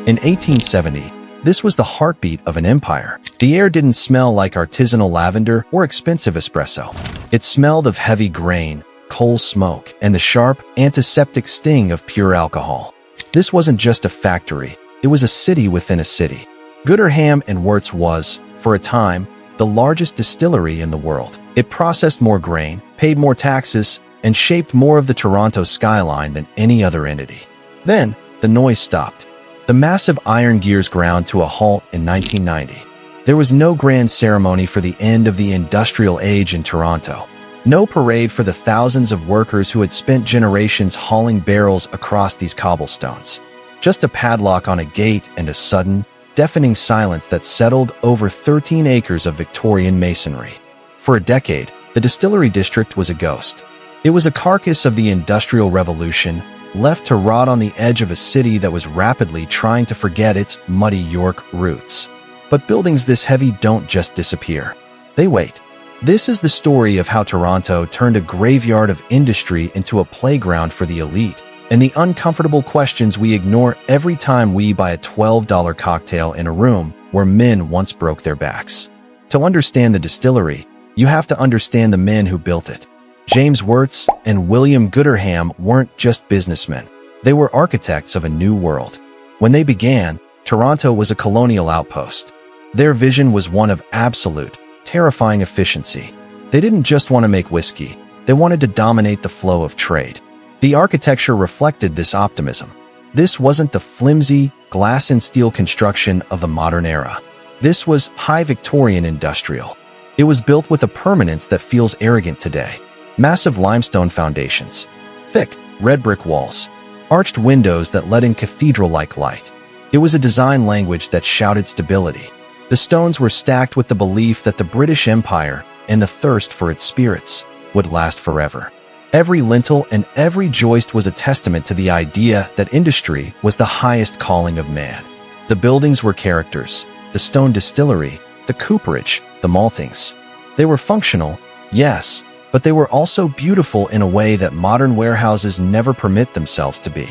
In 1870, this was the heartbeat of an empire. The air didn't smell like artisanal lavender or expensive espresso. It smelled of heavy grain, coal smoke, and the sharp, antiseptic sting of pure alcohol. This wasn't just a factory, it was a city within a city. Gooderham Worts was, for a time, the largest distillery in the world. It processed more grain, paid more taxes, and shaped more of the Toronto skyline than any other entity. Then, the noise stopped. The massive iron gears ground to a halt in 1990. There was no grand ceremony for the end of the industrial age in Toronto. No parade for the thousands of workers who had spent generations hauling barrels across these cobblestones. Just a padlock on a gate and a sudden, deafening silence that settled over 13 acres of Victorian masonry. For a decade, the Distillery District was a ghost. It was a carcass of the Industrial Revolution, left to rot on the edge of a city that was rapidly trying to forget its muddy York roots. But buildings this heavy don't just disappear. They wait. This is the story of how Toronto turned a graveyard of industry into a playground for the elite, and the uncomfortable questions we ignore every time we buy a $12 cocktail in a room where men once broke their backs. To understand the distillery, you have to understand the men who built it. James Worts and William Gooderham weren't just businessmen. They were architects of a new world. When they began, Toronto was a colonial outpost. Their vision was one of absolute, terrifying efficiency. They didn't just want to make whiskey, they wanted to dominate the flow of trade. The architecture reflected this optimism. This wasn't the flimsy, glass and steel construction of the modern era. This was high Victorian industrial. It was built with a permanence that feels arrogant today. Massive limestone foundations, thick, red brick walls, arched windows that let in cathedral-like light. It was a design language that shouted stability. The stones were stacked with the belief that the British Empire and the thirst for its spirits would last forever. Every lintel and every joist was a testament to the idea that industry was the highest calling of man. The buildings were characters, the stone distillery, the cooperage, the maltings. They were functional, yes, but they were also beautiful in a way that modern warehouses never permit themselves to be.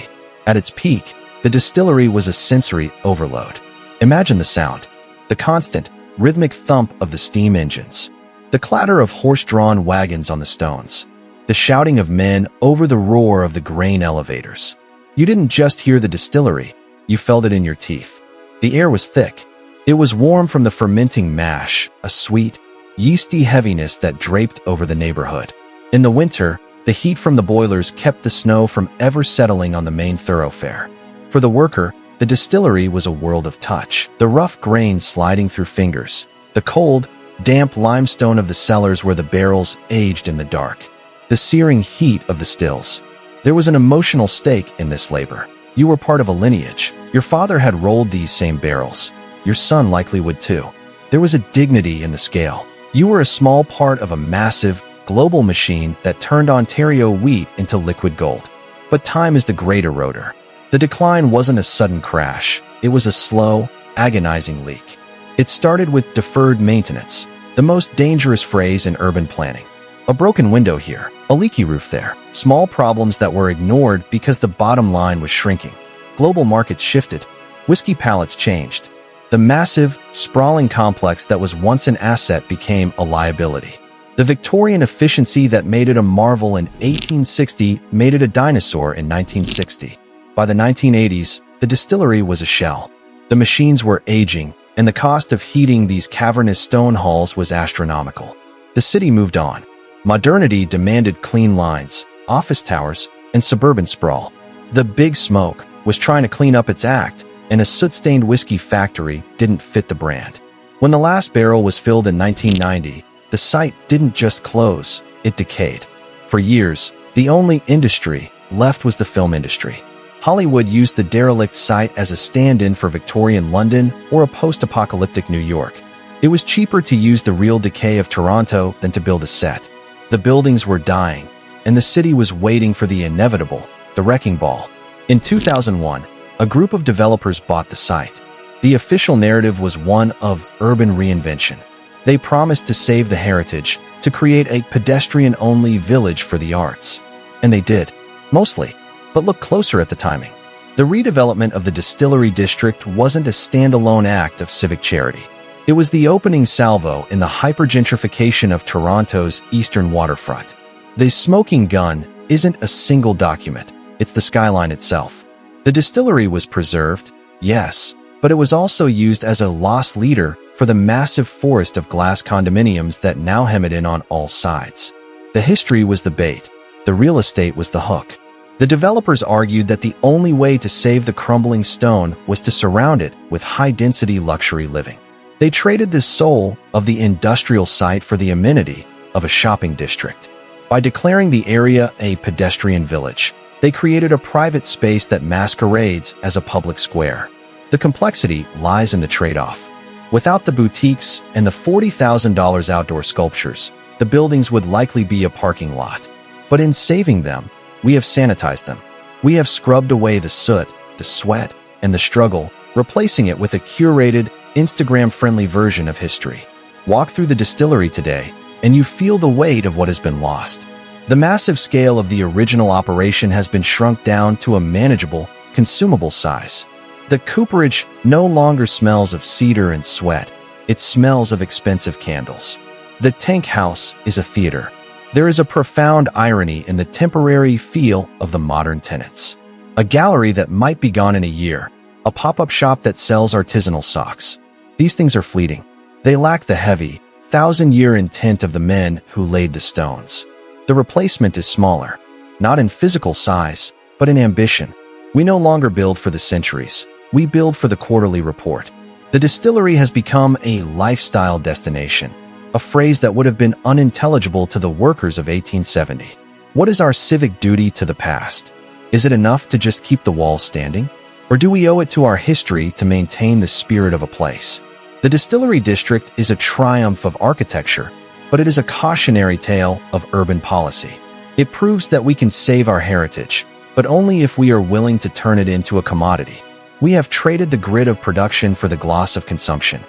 At its peak, the distillery was a sensory overload. Imagine the sound, the constant, rhythmic thump of the steam engines, the clatter of horse-drawn wagons on the stones, the shouting of men over the roar of the grain elevators. You didn't just hear the distillery, you felt it in your teeth. The air was thick. It was warm from the fermenting mash, a sweet, yeasty heaviness that draped over the neighborhood. In the winter, the heat from the boilers kept the snow from ever settling on the main thoroughfare. For the worker, the distillery was a world of touch, the rough grain sliding through fingers, the cold, damp limestone of the cellars where the barrels aged in the dark, the searing heat of the stills. There was an emotional stake in this labor. You were part of a lineage. Your father had rolled these same barrels. Your son likely would too. There was a dignity in the scale. You were a small part of a massive, global machine that turned Ontario wheat into liquid gold. But time is the great eroder. The decline wasn't a sudden crash. It was a slow, agonizing leak. It started with deferred maintenance, the most dangerous phrase in urban planning. A broken window here, a leaky roof there, small problems that were ignored because the bottom line was shrinking. Global markets shifted. Whiskey palates changed. The massive, sprawling complex that was once an asset became a liability. The Victorian efficiency that made it a marvel in 1860 made it a dinosaur in 1960. By the 1980s, the distillery was a shell. The machines were aging, and the cost of heating these cavernous stone halls was astronomical. The city moved on. Modernity demanded clean lines, office towers, and suburban sprawl. The Big Smoke was trying to clean up its act, and a soot-stained whiskey factory didn't fit the brand. When the last barrel was filled in 1990, the site didn't just close, it decayed. For years, the only industry left was the film industry. Hollywood used the derelict site as a stand-in for Victorian London or a post-apocalyptic New York. It was cheaper to use the real decay of Toronto than to build a set. The buildings were dying, and the city was waiting for the inevitable, the wrecking ball. In 2001, a group of developers bought the site. The official narrative was one of urban reinvention. They promised to save the heritage, to create a pedestrian-only village for the arts. And they did, mostly. But look closer at the timing. The redevelopment of the Distillery District wasn't a standalone act of civic charity. It was the opening salvo in the hypergentrification of Toronto's eastern waterfront. The smoking gun isn't a single document, it's the skyline itself. The distillery was preserved, yes, but it was also used as a loss leader for the massive forest of glass condominiums that now hem it in on all sides. The history was the bait, the real estate was the hook. The developers argued that the only way to save the crumbling stone was to surround it with high-density luxury living. They traded the soul of the industrial site for the amenity of a shopping district. By declaring the area a pedestrian village, they created a private space that masquerades as a public square. The complexity lies in the trade-off. Without the boutiques and the $40,000 outdoor sculptures, the buildings would likely be a parking lot. But in saving them, we have sanitized them. We have scrubbed away the soot, the sweat, and the struggle, replacing it with a curated, Instagram-friendly version of history. Walk through the distillery today, and you feel the weight of what has been lost. The massive scale of the original operation has been shrunk down to a manageable, consumable size. The cooperage no longer smells of cedar and sweat. It smells of expensive candles. The tank house is a theater. There is a profound irony in the temporary feel of the modern tenants. A gallery that might be gone in a year. A pop-up shop that sells artisanal socks. These things are fleeting. They lack the heavy, thousand-year intent of the men who laid the stones. The replacement is smaller, not in physical size, but in ambition. We no longer build for the centuries. We build for the quarterly report. The distillery has become a lifestyle destination, a phrase that would have been unintelligible to the workers of 1870. What is our civic duty to the past? Is it enough to just keep the walls standing? Or do we owe it to our history to maintain the spirit of a place? The Distillery District is a triumph of architecture, but it is a cautionary tale of urban policy. It proves that we can save our heritage, but only if we are willing to turn it into a commodity. We have traded the grit of production for the gloss of consumption.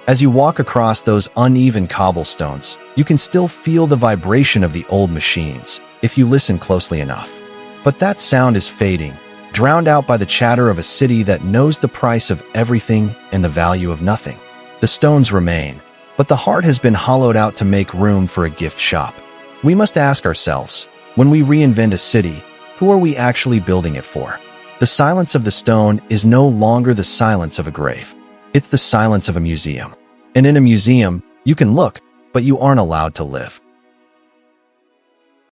As you walk across those uneven cobblestones, you can still feel the vibration of the old machines, if you listen closely enough. But that sound is fading, drowned out by the chatter of a city that knows the price of everything and the value of nothing. The stones remain, but the heart has been hollowed out to make room for a gift shop. We must ask ourselves, when we reinvent a city, who are we actually building it for? The silence of the stone is no longer the silence of a grave. It's the silence of a museum. And in a museum, you can look, but you aren't allowed to live.